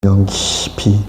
영 깊이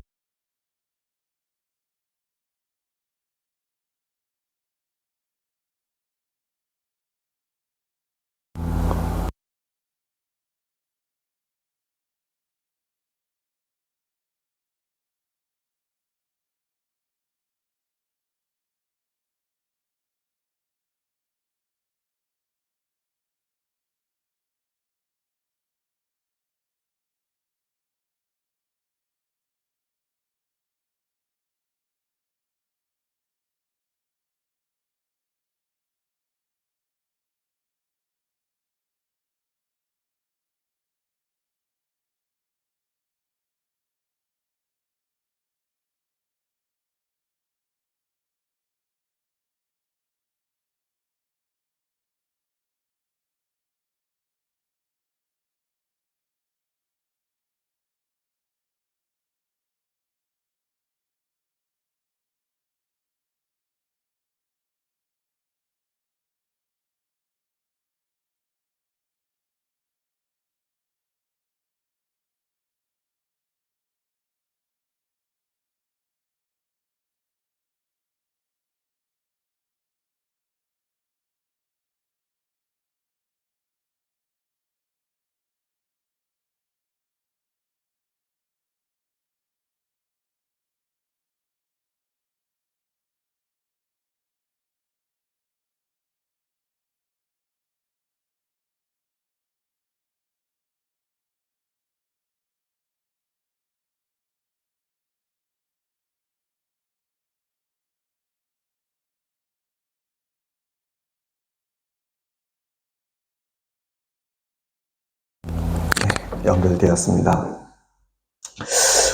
연결되었습니다.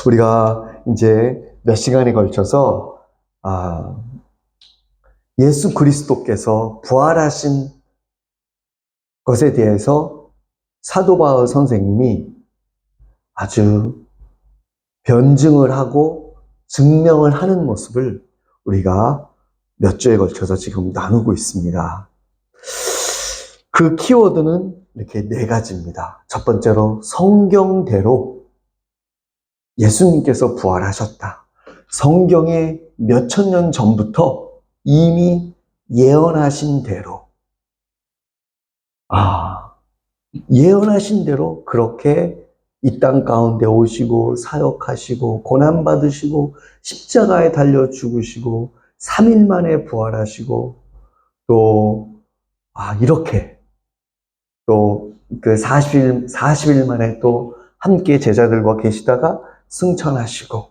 우리가 이제 몇 시간에 걸쳐서 예수 그리스도께서 부활하신 것에 대해서 사도 바울 선생님이 아주 변증을 하고 증명을 하는 모습을 우리가 몇 주에 걸쳐서 지금 나누고 있습니다. 그 키워드는 이렇게 4가지입니다. 첫 번째로 성경대로 예수님께서 부활하셨다. 성경에 몇천 년 전부터 이미 예언하신 대로, 예언하신 대로 그렇게 이 땅 가운데 오시고 사역하시고 고난받으시고 십자가에 달려 죽으시고 3일 만에 부활하시고 또 이렇게 또 그 40일 만에 또 함께 제자들과 계시다가 승천하시고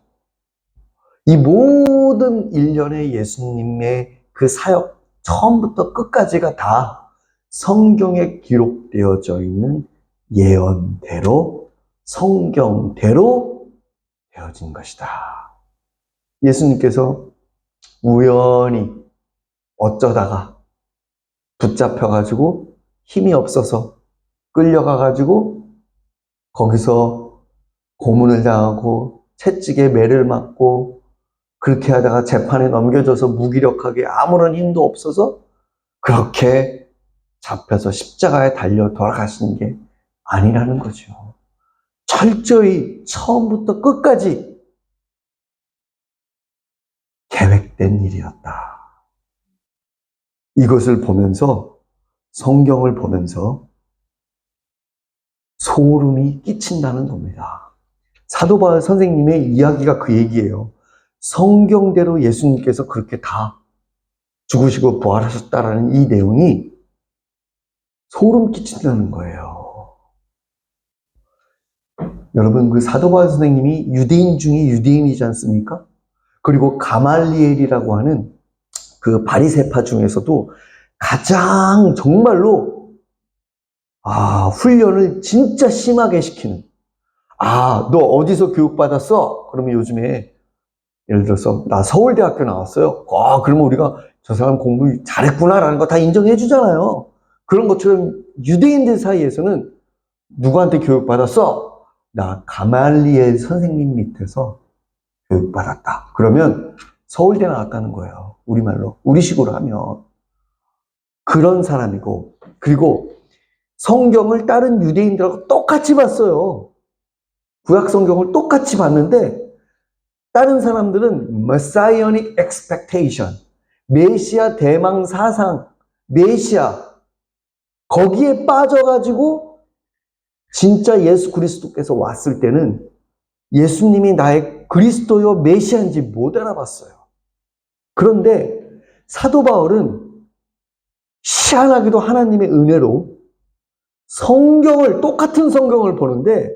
이 모든 일련의 예수님의 그 사역 처음부터 끝까지가 다 성경에 기록되어져 있는 예언대로 성경대로 되어진 것이다. 예수님께서 우연히 어쩌다가 붙잡혀가지고 힘이 없어서 끌려가가지고 거기서 고문을 당하고 채찍에 매를 맞고 그렇게 하다가 재판에 넘겨져서 무기력하게 아무런 힘도 없어서 그렇게 잡혀서 십자가에 달려 돌아가시는 게 아니라는 거죠. 철저히 처음부터 끝까지 계획된 일이었다. 이것을 보면서 성경을 보면서 소름이 끼친다는 겁니다. 사도 바울 선생님의 이야기가 그 얘기예요. 성경대로 예수님께서 그렇게 다 죽으시고 부활하셨다라는 이 내용이 소름 끼친다는 거예요. 여러분, 그 사도 바울 선생님이 유대인 중에 유대인이지 않습니까? 그리고 가말리엘이라고 하는 그 바리새파 중에서도 가장 정말로 훈련을 진짜 심하게 시키는 너 어디서 교육받았어? 그러면 요즘에 예를 들어서 나 서울대학교 나왔어요. 그러면 우리가 저 사람 공부 잘했구나라는 거 다 인정해 주잖아요. 그런 것처럼 유대인들 사이에서는 누구한테 교육받았어? 나 가말리엘 선생님 밑에서 교육받았다. 그러면 서울대 나왔다는 거예요. 우리말로. 우리식으로 하면. 그런 사람이고, 그리고 성경을 다른 유대인들하고 똑같이 봤어요. 구약 성경을 똑같이 봤는데 다른 사람들은 Messianic expectation, 메시아 대망 사상, 메시아 거기에 빠져가지고 진짜 예수 그리스도께서 왔을 때는 예수님이 나의 그리스도요 메시아인지 못 알아봤어요. 그런데 사도 바울은 희한하게도 하나님의 은혜로 똑같은 성경을 보는데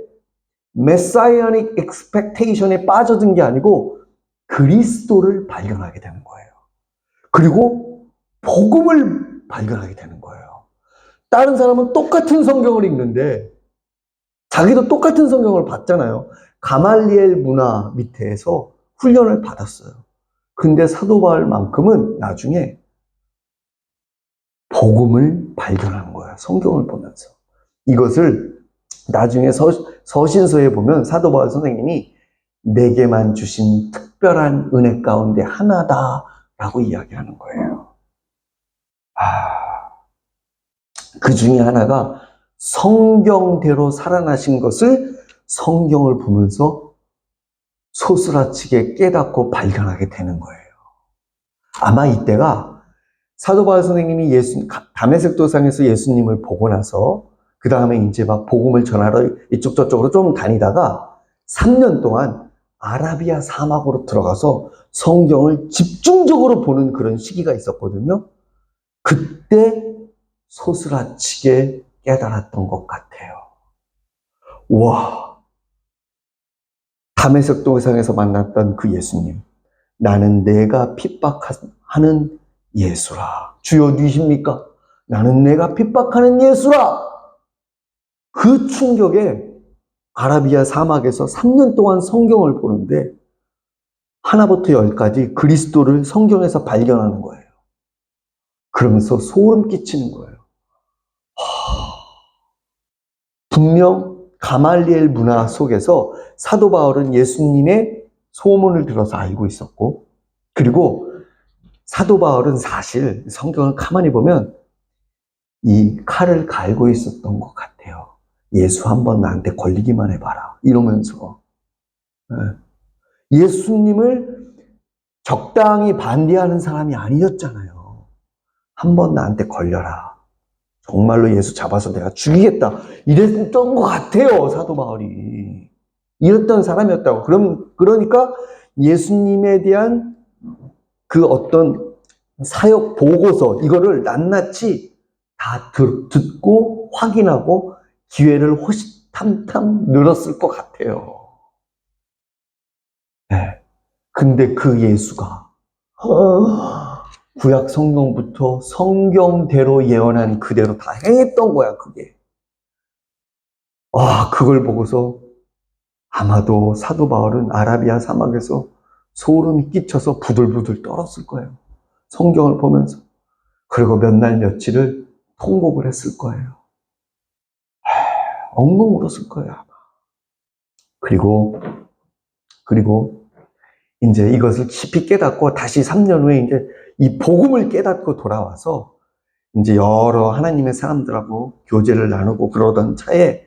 메사이아닉 expectation에 빠져든 게 아니고 그리스도를 발견하게 되는 거예요. 그리고 복음을 발견하게 되는 거예요. 다른 사람은 똑같은 성경을 읽는데 자기도 똑같은 성경을 봤잖아요. 가말리엘 문화 밑에서 훈련을 받았어요. 근데 사도 바울만큼은 나중에 복음을 발견한 거예요. 성경을 보면서. 이것을 나중에 서신서에 보면 사도 바울 선생님이 내게만 주신 특별한 은혜 가운데 하나다라고 이야기하는 거예요. 그 중에 하나가 성경대로 살아나신 것을 성경을 보면서 소스라치게 깨닫고 발견하게 되는 거예요. 아마 이때가 사도 바울 선생님이 다메섹 도상에서 예수님을 보고 나서 그 다음에 이제 막 복음을 전하러 이쪽 저쪽으로 좀 다니다가 3년 동안 아라비아 사막으로 들어가서 성경을 집중적으로 보는 그런 시기가 있었거든요. 그때 소스라치게 깨달았던 것 같아요. 와, 다메섹 도상에서 만났던 그 예수님. 나는 내가 핍박하는 예수라. 주여 누구십니까? 나는 내가 핍박하는 예수라. 그 충격에 아라비아 사막에서 3년 동안 성경을 보는데 하나부터 열까지 그리스도를 성경에서 발견하는 거예요. 그러면서 소름 끼치는 거예요. 분명 가말리엘 문화 속에서 사도 바울은 예수님의 소문을 들어서 알고 있었고, 그리고 사도 바울은 사실 성경을 가만히 보면 이 칼을 갈고 있었던 것 같아요. 예수 한번 나한테 걸리기만 해봐라. 이러면서. 예수님을 적당히 반대하는 사람이 아니었잖아요. 한번 나한테 걸려라. 정말로 예수 잡아서 내가 죽이겠다. 이랬던 것 같아요, 사도 바울이. 이랬던 사람이었다고. 그러니까 예수님에 대한 그 어떤 사역 보고서, 이거를 낱낱이 다 듣고 확인하고 기회를 호시탐탐 늘었을 것 같아요. 네. 근데 그 예수가 구약 성경부터 성경대로 예언한 그대로 다 행했던 거야, 그게. 그걸 보고서 아마도 사도 바울은 아라비아 사막에서 소름이 끼쳐서 부들부들 떨었을 거예요. 성경을 보면서. 그리고 몇 날 며칠을 통곡을 했을 거예요. 엉엉 울었을 거예요, 아마. 그리고 이제 이것을 깊이 깨닫고 다시 3년 후에 이제 이 복음을 깨닫고 돌아와서 이제 여러 하나님의 사람들하고 교제를 나누고 그러던 차에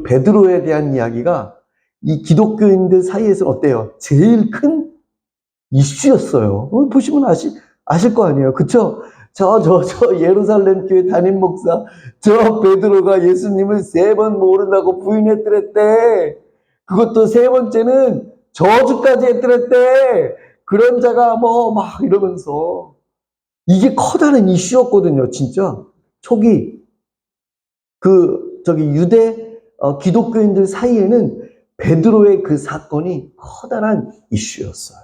베드로에 대한 이야기가 이 기독교인들 사이에서 어때요? 제일 큰 이슈였어요. 보시면 아실 거 아니에요. 그쵸? 저 예루살렘 교회 담임 목사, 저 베드로가 예수님을 3번 모른다고 부인했더랬대. 그것도 3번째는 저주까지 했더랬대. 그런 자가 막 이러면서. 이게 커다란 이슈였거든요, 진짜. 초기. 유대 기독교인들 사이에는 베드로의 그 사건이 커다란 이슈였어요.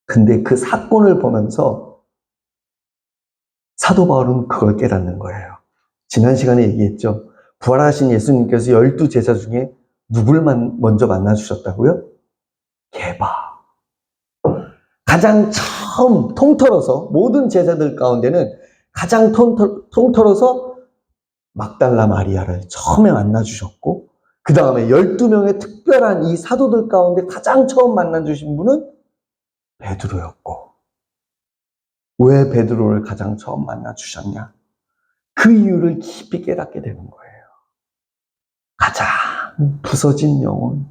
근데 그 사건을 보면서 사도 바울은 그걸 깨닫는 거예요. 지난 시간에 얘기했죠. 부활하신 예수님께서 12제자 중에 누굴 먼저 만나주셨다고요? 게바. 가장 처음 통틀어서 모든 제자들 가운데는 가장 통틀어서 막달라 마리아를 처음에 만나주셨고 그 다음에 12명의 특별한 이 사도들 가운데 가장 처음 만나주신 분은 베드로였고 왜 베드로를 가장 처음 만나주셨냐? 그 이유를 깊이 깨닫게 되는 거예요. 가장 부서진 영혼,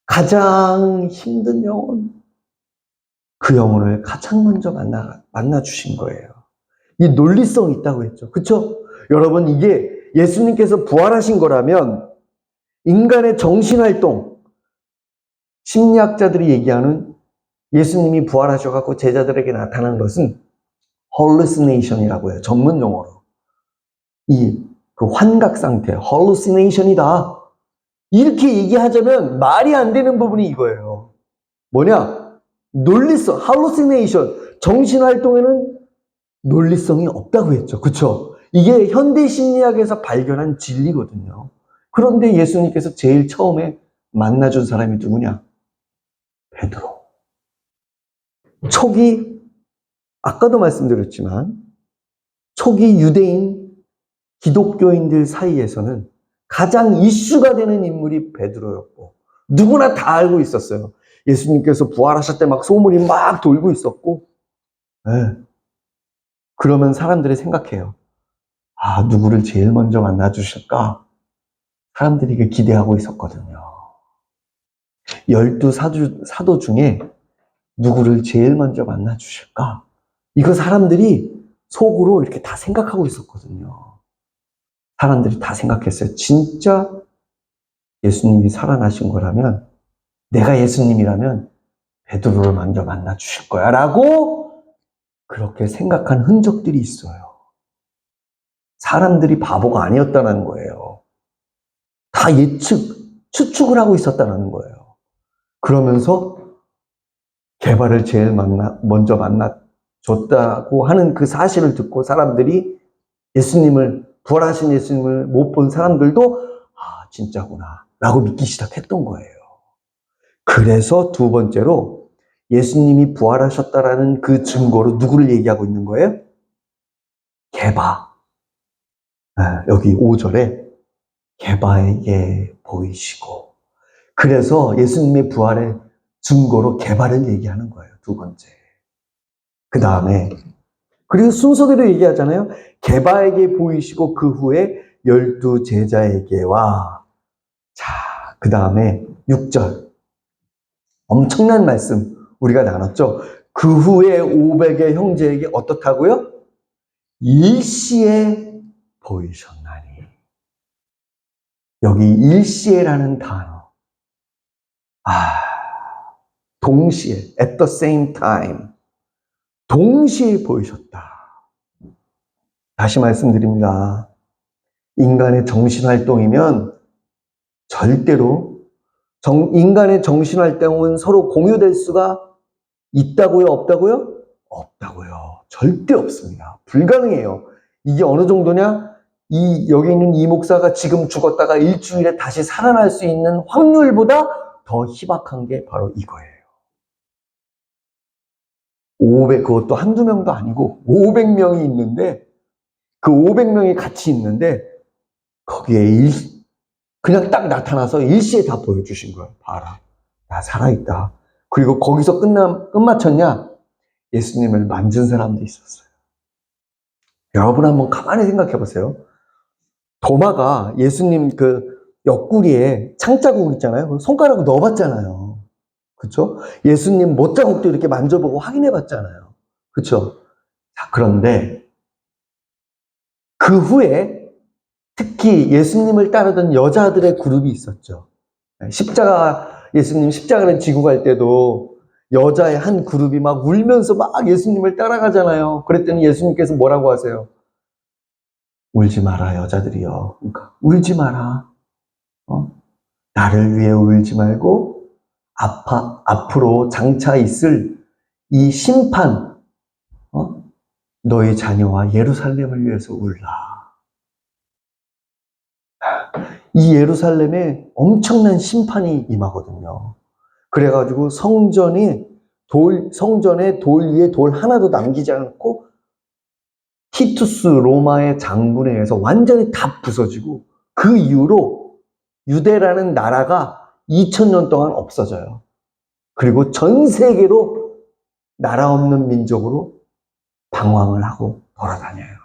가장 힘든 영혼, 그 영혼을 가장 먼저 만나 주신 거예요. 이 논리성이 있다고 했죠. 그쵸? 여러분, 이게 예수님께서 부활하신 거라면 인간의 정신활동, 심리학자들이 얘기하는 예수님이 부활하셔갖고 제자들에게 나타난 것은 hallucination이라고 해요. 전문 용어로. 그 환각 상태, hallucination이다. 이렇게 얘기하자면 말이 안 되는 부분이 이거예요. 뭐냐? 논리성, hallucination. 정신활동에는 논리성이 없다고 했죠. 그쵸? 이게 현대 심리학에서 발견한 진리거든요. 그런데 예수님께서 제일 처음에 만나준 사람이 누구냐? 베드로. 초기, 아까도 말씀드렸지만, 초기 유대인 기독교인들 사이에서는 가장 이슈가 되는 인물이 베드로였고, 누구나 다 알고 있었어요. 예수님께서 부활하실 때 막 소문이 막 돌고 있었고, 네. 그러면 사람들이 생각해요. 아, 누구를 제일 먼저 만나주실까? 사람들이 이게 기대하고 있었거든요. 12 사도 중에 누구를 제일 먼저 만나주실까? 이거 사람들이 속으로 이렇게 다 생각하고 있었거든요. 사람들이 다 생각했어요. 진짜 예수님이 살아나신 거라면, 내가 예수님이라면 베드로를 먼저 만나주실 거야 라고 그렇게 생각한 흔적들이 있어요. 사람들이 바보가 아니었다는 거예요. 다 추측을 하고 있었다는 거예요. 그러면서 개발을 제일 먼저 만나줬다고 하는 그 사실을 듣고 사람들이 부활하신 예수님을 못 본 사람들도, 아, 진짜구나 라고 믿기 시작했던 거예요. 그래서 두 번째로 예수님이 부활하셨다라는 그 증거로 누구를 얘기하고 있는 거예요? 게바. 여기 5절에 게바에게 보이시고. 그래서 예수님의 부활의 증거로 게바를 얘기하는 거예요. 두 번째. 그 다음에 그리고 순서대로 얘기하잖아요. 게바에게 보이시고 그 후에 12 제자에게와. 자, 그 다음에 6절. 엄청난 말씀 우리가 나눴죠. 그 후에 500의 형제에게 어떻다고요? 일시에 보이셨나니. 여기 일시에라는 단어. 동시에, at the same time. 동시에 보이셨다. 다시 말씀드립니다. 인간의 정신활동이면 절대로 인간의 정신활동은 서로 공유될 수가 있다고요? 없다고요? 없다고요. 절대 없습니다. 불가능해요. 이게 어느 정도냐? 여기 있는 이 목사가 지금 죽었다가 일주일에 다시 살아날 수 있는 확률보다 더 희박한 게 바로 이거예요. 그것도 한두 명도 아니고 500명이 있는데, 그 500명이 같이 있는데, 거기에 그냥 딱 나타나서 일시에 다 보여주신 거예요. 봐라. 나 살아있다. 그리고 거기서 끝마쳤냐? 예수님을 만진 사람도 있었어요. 여러분 한번 가만히 생각해 보세요. 도마가 예수님 그 옆구리에 창자국 있잖아요. 손가락 넣어봤잖아요. 그쵸? 예수님 못자국도 이렇게 만져보고 확인해봤잖아요. 그쵸? 자, 그런데 그 후에 특히 예수님을 따르던 여자들의 그룹이 있었죠. 예수님 십자가를 지고 갈 때도 여자의 한 그룹이 막 울면서 막 예수님을 따라가잖아요. 그랬더니 예수님께서 뭐라고 하세요? 울지 마라, 여자들이여. 그러니까 울지 마라. 나를 위해 울지 말고 앞으로 장차 있을 이 심판, 너희 자녀와 예루살렘을 위해서 울라. 이 예루살렘에 엄청난 심판이 임하거든요. 그래가지고 성전에 돌 위에 돌 하나도 남기지 않고 티투스 로마의 장군에 의해서 완전히 다 부서지고, 그 이후로 유대라는 나라가 2000년 동안 없어져요. 그리고 전 세계로 나라 없는 민족으로 방황을 하고 돌아다녀요.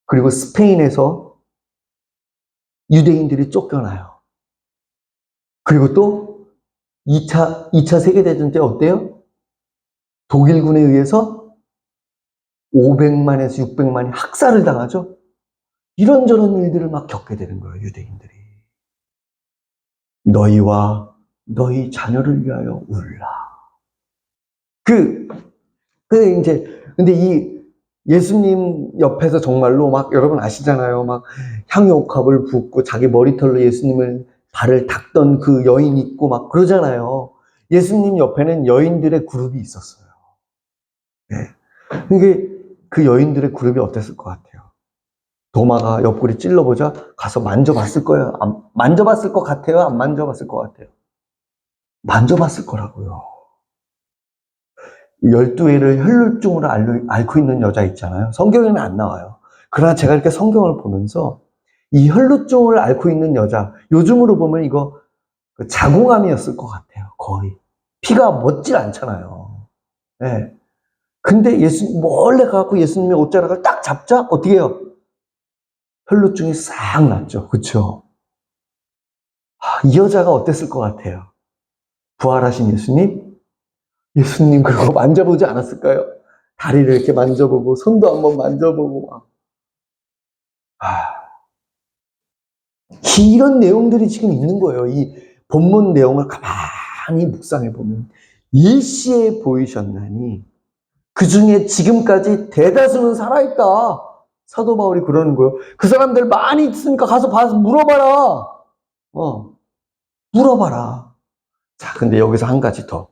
그리고 스페인에서 유대인들이 쫓겨나요. 그리고 또 2차 세계대전 때 어때요? 독일군에 의해서 500만에서 600만이 학살을 당하죠. 이런저런 일들을 막 겪게 되는 거예요, 유대인들이. 너희와 너희 자녀를 위하여 울라. 근데 이 예수님 옆에서 정말로 막 여러분 아시잖아요. 막 향유옥합을 붓고 자기 머리털로 예수님을 발을 닦던 그 여인 있고 막 그러잖아요. 예수님 옆에는 여인들의 그룹이 있었어요. 네. 이게 그 여인들의 그룹이 어땠을 것 같아요? 도마가 옆구리 찔러보자 가서 만져봤을 거예요. 만져봤을 것 같아요? 안 만져봤을 것 같아요? 만져봤을 거라고요. 12회를 혈루증으로 앓고 있는 여자 있잖아요. 성경에는 안 나와요. 그러나 제가 이렇게 성경을 보면서 이 혈루증을 앓고 있는 여자, 요즘으로 보면 이거 자궁암이었을 것 같아요. 거의. 피가 멎질 않잖아요. 네. 근데 몰래 가갖고 예수님의 옷자락을 딱 잡자? 어떻게 해요? 혈루증이 싹 났죠. 그쵸? 이 여자가 어땠을 것 같아요? 부활하신 예수님 그거 만져보지 않았을까요? 다리를 이렇게 만져보고 손도 한번 만져보고 이런 내용들이 지금 있는 거예요. 이 본문 내용을 가만히 묵상해 보면 일시에 보이셨나니 그 중에 지금까지 대다수는 살아있다. 사도 바울이 그러는 거예요. 그 사람들 많이 있으니까 가서 물어봐라. 물어봐라. 자, 근데 여기서 한 가지 더.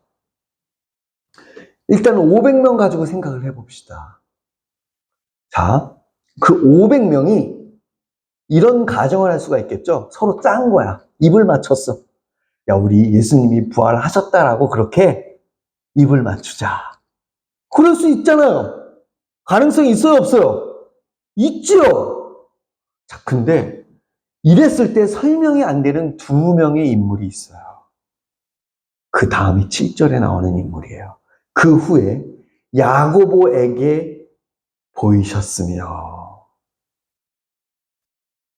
일단 500명 가지고 생각을 해봅시다. 자, 그 500명이 이런 가정을 할 수가 있겠죠? 서로 짠 거야. 입을 맞췄어. 야, 우리 예수님이 부활하셨다라고 그렇게 입을 맞추자. 그럴 수 있잖아요. 가능성이 있어요, 없어요? 있죠. 자, 근데 이랬을 때 설명이 안 되는 두 명의 인물이 있어요. 그 다음이 7절에 나오는 인물이에요. 그 후에 야고보에게 보이셨으며.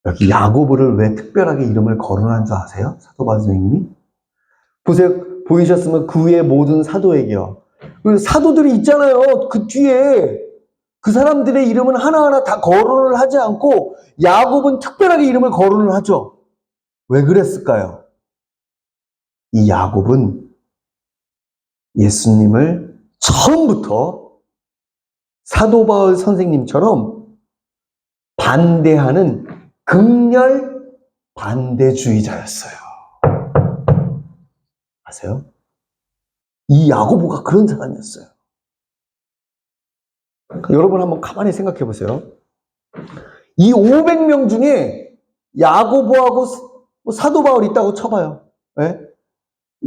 여기 야고보를 왜 특별하게 이름을 거론한 줄 아세요? 사도 바울 선생님이? 보세요. 보이셨으면 그 후에 모든 사도에게요. 사도들이 있잖아요. 그 뒤에 그 사람들의 이름은 하나하나 다 거론을 하지 않고 야곱은 특별하게 이름을 거론을 하죠. 왜 그랬을까요? 이 야곱은 예수님을 처음부터 사도 바울 선생님처럼 반대하는 극렬 반대주의자였어요. 아세요? 이 야고보가 그런 사람이었어요. 여러분 한번 가만히 생각해 보세요. 이 500명 중에 야고보하고 사도 바울이 있다고 쳐봐요. 네?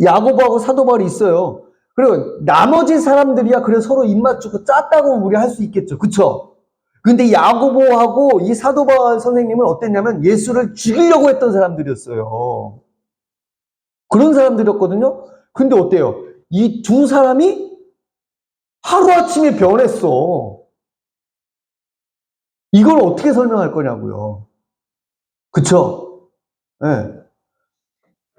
야고보하고 사도 바울이 있어요. 그리고 나머지 사람들이야 그래 서로 입 맞추고 짰다고 우리 할 수 있겠죠. 그쵸? 근데 야고보하고 이 사도 바울 선생님은 어땠냐면 예수를 죽이려고 했던 사람들이었어요. 그런 사람들이었거든요. 근데 어때요? 이 두 사람이 하루아침에 변했어. 이걸 어떻게 설명할 거냐고요. 그쵸? 네.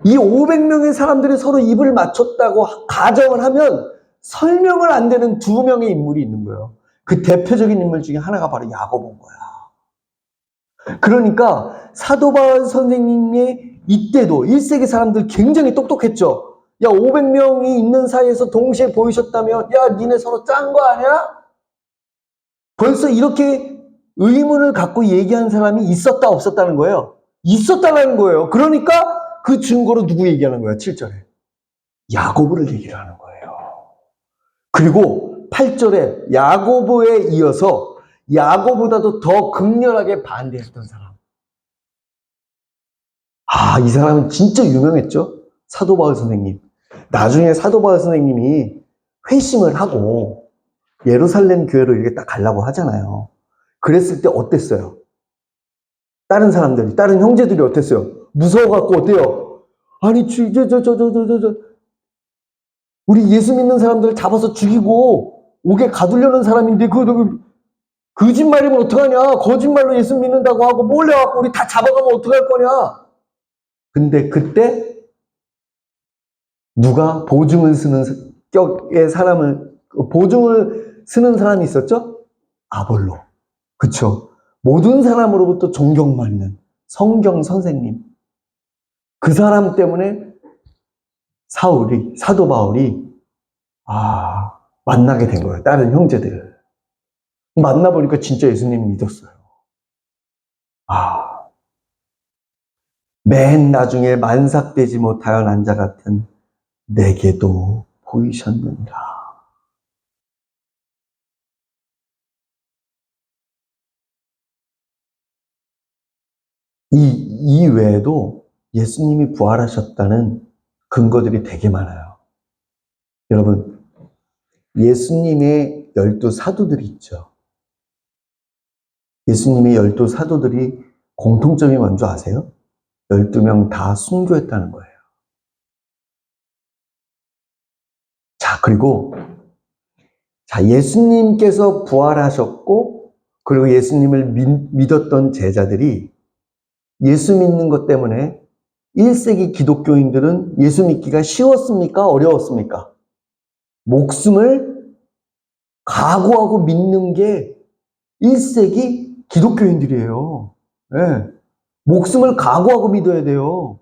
이 500명의 사람들이 서로 입을 맞췄다고 가정을 하면 설명을 안 되는 두 명의 인물이 있는 거예요. 그 대표적인 인물 중에 하나가 바로 야고보인 거야. 그러니까 사도 바울 선생님의 이때도 1세기 사람들 굉장히 똑똑했죠. 야, 500명이 있는 사이에서 동시에 보이셨다면 야, 니네 서로 짠 거 아니야? 벌써 이렇게 의문을 갖고 얘기한 사람이 있었다 없었다는 거예요. 있었다는 거예요. 그러니까 그 증거로 누구 얘기하는 거야? 7절에. 야고보를 얘기를 하는 거예요. 그리고 8절에 야고보에 이어서 야고보다도 더 극렬하게 반대했던 사람. 이 사람은 진짜 유명했죠? 사도 바울 선생님. 나중에 사도 바울 선생님이 회심을 하고 예루살렘 교회로 이렇게 딱 가려고 하잖아요. 그랬을 때 어땠어요? 다른 형제들이 어땠어요? 무서워갖고 어때요? 아니, 우리 예수 믿는 사람들을 잡아서 죽이고 옥에 가두려는 사람인데 그 거짓말이면 어떡하냐? 거짓말로 예수 믿는다고 하고 몰래갖고 우리 다 잡아가면 어떡할 거냐? 근데 그때 누가 보증을 쓰는 격의 사람을, 보증을 쓰는 사람이 있었죠? 아볼로. 그쵸? 모든 사람으로부터 존경받는 성경 선생님. 그 사람 때문에 사도 바울이, 만나게 된 거예요. 다른 형제들을. 만나보니까 진짜 예수님 믿었어요. 맨 나중에 만삭되지 못하여 난 자 같은 내게도 보이셨느니라. 이 외에도 예수님이 부활하셨다는 근거들이 되게 많아요. 여러분, 예수님의 12사도들이 있죠. 예수님의 12사도들이 공통점이 뭔지 아세요? 12명 다 순교했다는 거예요. 그리고 예수님께서 부활하셨고, 그리고 예수님을 믿었던 제자들이 예수 믿는 것 때문에 1세기 기독교인들은 예수 믿기가 쉬웠습니까? 어려웠습니까? 목숨을 각오하고 믿는 게 1세기 기독교인들이에요. 네. 목숨을 각오하고 믿어야 돼요.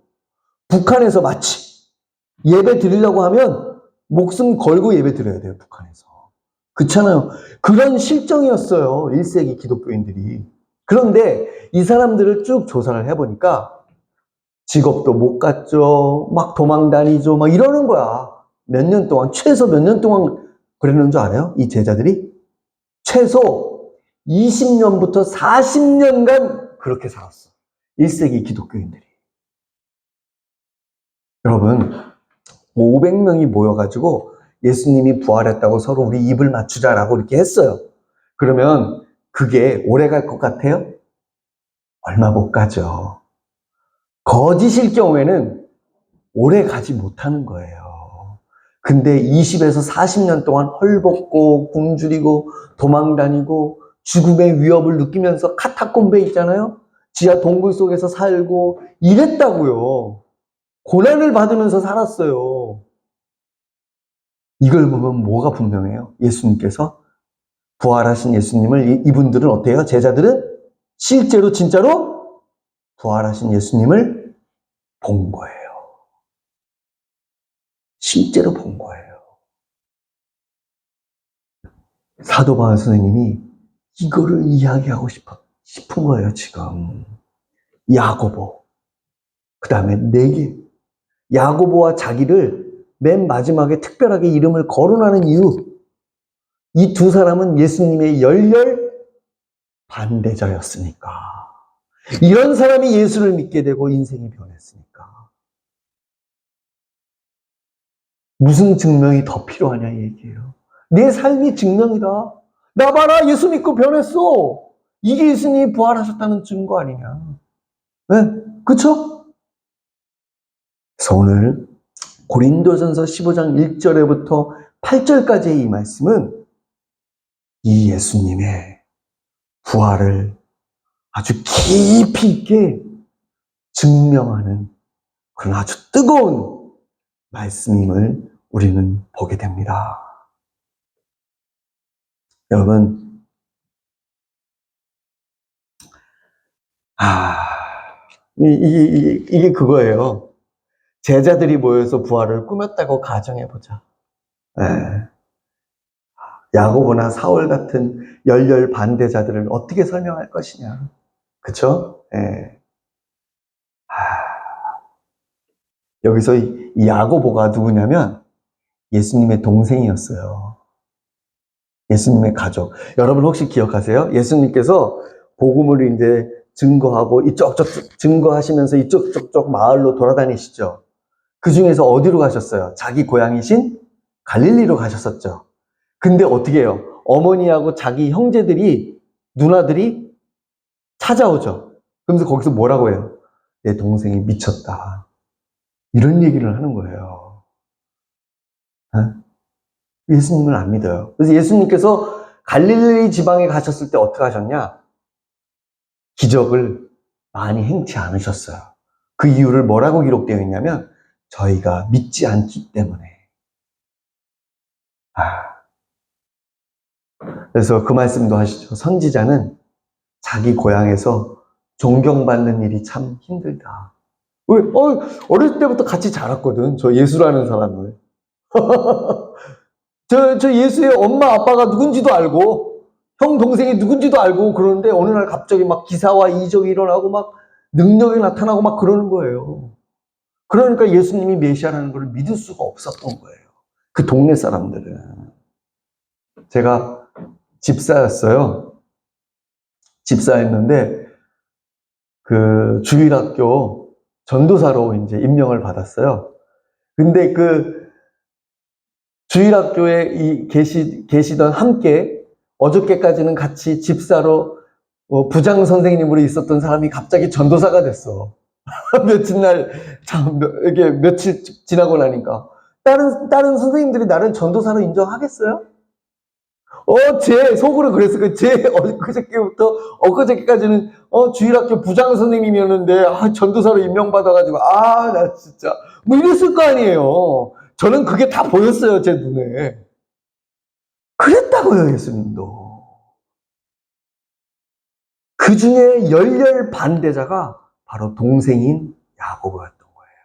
북한에서 마치 예배 드리려고 하면 목숨 걸고 예배 드려야 돼요, 북한에서. 그렇잖아요. 그런 실정이었어요, 1세기 기독교인들이. 그런데 이 사람들을 쭉 조사를 해보니까 직업도 못 갖죠, 막 도망 다니죠, 막 이러는 거야. 몇 년 동안, 최소 몇 년 동안 그랬는 줄 알아요? 이 제자들이? 최소 20년부터 40년간 그렇게 살았어. 1세기 기독교인들이. 여러분, 500명이 모여가지고 예수님이 부활했다고 서로 우리 입을 맞추자라고 이렇게 했어요. 그러면 그게 오래 갈 것 같아요? 얼마 못 가죠. 거짓일 경우에는 오래 가지 못하는 거예요. 근데 20에서 40년 동안 헐벗고 굶주리고 도망다니고 죽음의 위협을 느끼면서 카타콤베 있잖아요? 지하 동굴 속에서 살고 이랬다고요. 고난을 받으면서 살았어요. 이걸 보면 뭐가 분명해요? 예수님께서 부활하신 예수님을 이분들은 어때요? 제자들은 실제로 진짜로 부활하신 예수님을 본 거예요. 실제로 본 거예요. 사도 바울 선생님이 이거를 이야기하고 싶은 거예요, 지금. 야고보. 그 다음에 4개. 야고보와 자기를 맨 마지막에 특별하게 이름을 거론하는 이유. 이 두 사람은 예수님의 열렬 반대자였으니까. 이런 사람이 예수를 믿게 되고 인생이 변했으니까. 무슨 증명이 더 필요하냐 이 얘기예요. 내 삶이 증명이다. 나 봐라, 예수 믿고 변했어. 이게 예수님이 부활하셨다는 증거 아니냐. 네? 그쵸? 그래서 오늘 고린도전서 15장 1절에부터 8절까지의 이 말씀은 이 예수님의 부활을 아주 깊이 있게 증명하는 그런 아주 뜨거운 말씀임을 우리는 보게 됩니다. 여러분, 이게 그거예요. 제자들이 모여서 부활을 꾸몄다고 가정해보자. 네. 야고보나 사울 같은 열렬 반대자들을 어떻게 설명할 것이냐. 그쵸? 네. 여기서 이 야고보가 누구냐면 예수님의 동생이었어요. 예수님의 가족. 여러분 혹시 기억하세요? 예수님께서 복음을 이제 증거하고 이쪽저쪽 증거하시면서 이쪽저쪽 마을로 돌아다니시죠. 그 중에서 어디로 가셨어요? 자기 고향이신 갈릴리로 가셨었죠. 근데 어떻게 해요? 어머니하고 자기 형제들이, 누나들이 찾아오죠. 그러면서 거기서 뭐라고 해요? 내 동생이 미쳤다. 이런 얘기를 하는 거예요. 예수님을 안 믿어요. 그래서 예수님께서 갈릴리 지방에 가셨을 때 어떻게 하셨냐? 기적을 많이 행치 않으셨어요. 그 이유를 뭐라고 기록되어 있냐면 저희가 믿지 않기 때문에. 그래서 그 말씀도 하시죠. 선지자는 자기 고향에서 존경받는 일이 참 힘들다. 왜? 어릴 때부터 같이 자랐거든. 저 예수라는 사람을. 저 예수의 엄마 아빠가 누군지도 알고 형 동생이 누군지도 알고 그러는데 어느 날 갑자기 막 기사와 이적이 일어나고 막 능력이 나타나고 막 그러는 거예요. 그러니까 예수님이 메시아라는 걸 믿을 수가 없었던 거예요. 그 동네 사람들은. 제가 집사였어요. 집사였는데 그 주일학교 전도사로 이제 임명을 받았어요. 근데 그 주일학교에 계시던 함께 어저께까지는 같이 집사로 부장 선생님으로 있었던 사람이 갑자기 전도사가 됐어. 며칠 지나고 나니까. 다른 선생님들이 나를 전도사로 인정하겠어요? 제 속으로 그랬어요. 엊그저께까지는, 주일학교 부장 선생님이었는데, 전도사로 임명받아가지고, 나 진짜, 뭐 이랬을 거 아니에요. 저는 그게 다 보였어요, 제 눈에. 그랬다고요, 예수님도. 그 중에 열렬 반대자가 바로 동생인 야고보였던 거예요.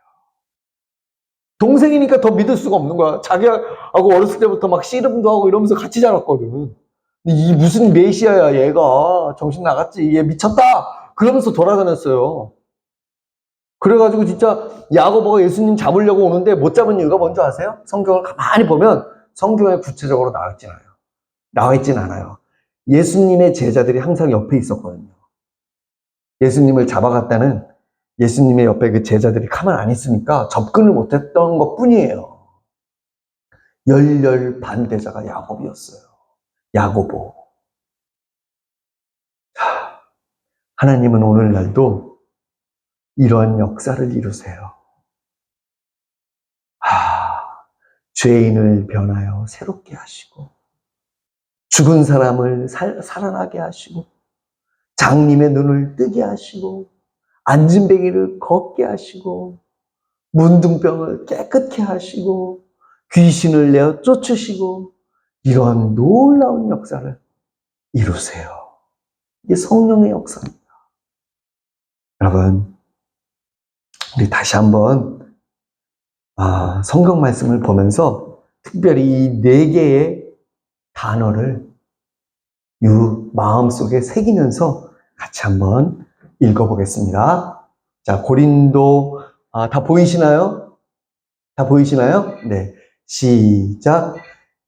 동생이니까 더 믿을 수가 없는 거야. 자기하고 어렸을 때부터 막 씨름도 하고 이러면서 같이 자랐거든. 이 무슨 메시아야, 얘가. 정신 나갔지. 얘 미쳤다. 그러면서 돌아다녔어요. 그래가지고 진짜 야고보가 예수님 잡으려고 오는데 못 잡은 이유가 뭔지 아세요? 성경을 가만히 보면 성경에 구체적으로 나와 있진 않아요. 예수님의 제자들이 항상 옆에 있었거든요. 예수님을 잡아갔다는 예수님의 옆에 그 제자들이 가만 안 있으니까 접근을 못했던 것 뿐이에요. 열렬 반대자가 야고보였어요. 야고보. 하나님은 오늘날도 이러한 역사를 이루세요. 죄인을 변하여 새롭게 하시고 죽은 사람을 살아나게 하시고 장님의 눈을 뜨게 하시고 안진뱅이를 걷게 하시고 문둥병을 깨끗게 하시고 귀신을 내어 쫓으시고 이러한 놀라운 역사를 이루세요. 이게 성령의 역사입니다. 여러분, 우리 다시 한번 성경 말씀을 보면서 특별히 이 4개의 단어를 마음속에 새기면서 같이 한번 읽어보겠습니다. 자, 고린도, 다 보이시나요? 다 보이시나요? 네. 시작.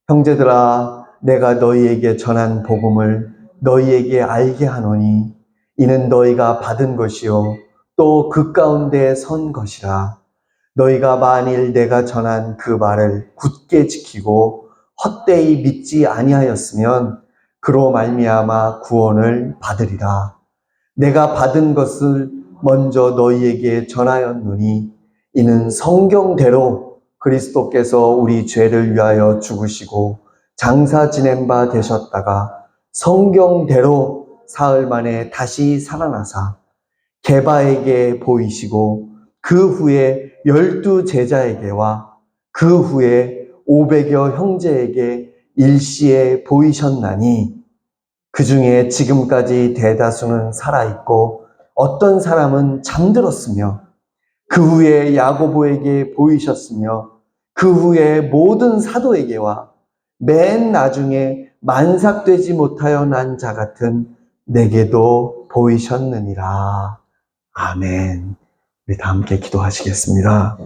형제들아, 내가 너희에게 전한 복음을 너희에게 알게 하노니 이는 너희가 받은 것이요 또 그 가운데 선 것이라. 너희가 만일 내가 전한 그 말을 굳게 지키고 헛되이 믿지 아니하였으면 그로 말미암아 구원을 받으리라. 내가 받은 것을 먼저 너희에게 전하였노니 이는 성경대로 그리스도께서 우리 죄를 위하여 죽으시고 장사 지낸 바 되셨다가 성경대로 사흘 만에 다시 살아나사 게바에게 보이시고 그 후에 12 제자에게와 그 후에 500여 형제에게 일시에 보이셨나니 그 중에 지금까지 대다수는 살아있고 어떤 사람은 잠들었으며 그 후에 야고보에게 보이셨으며 그 후에 모든 사도에게와 맨 나중에 만삭되지 못하여 난 자 같은 내게도 보이셨느니라. 아멘. 우리 다 함께 기도하시겠습니다.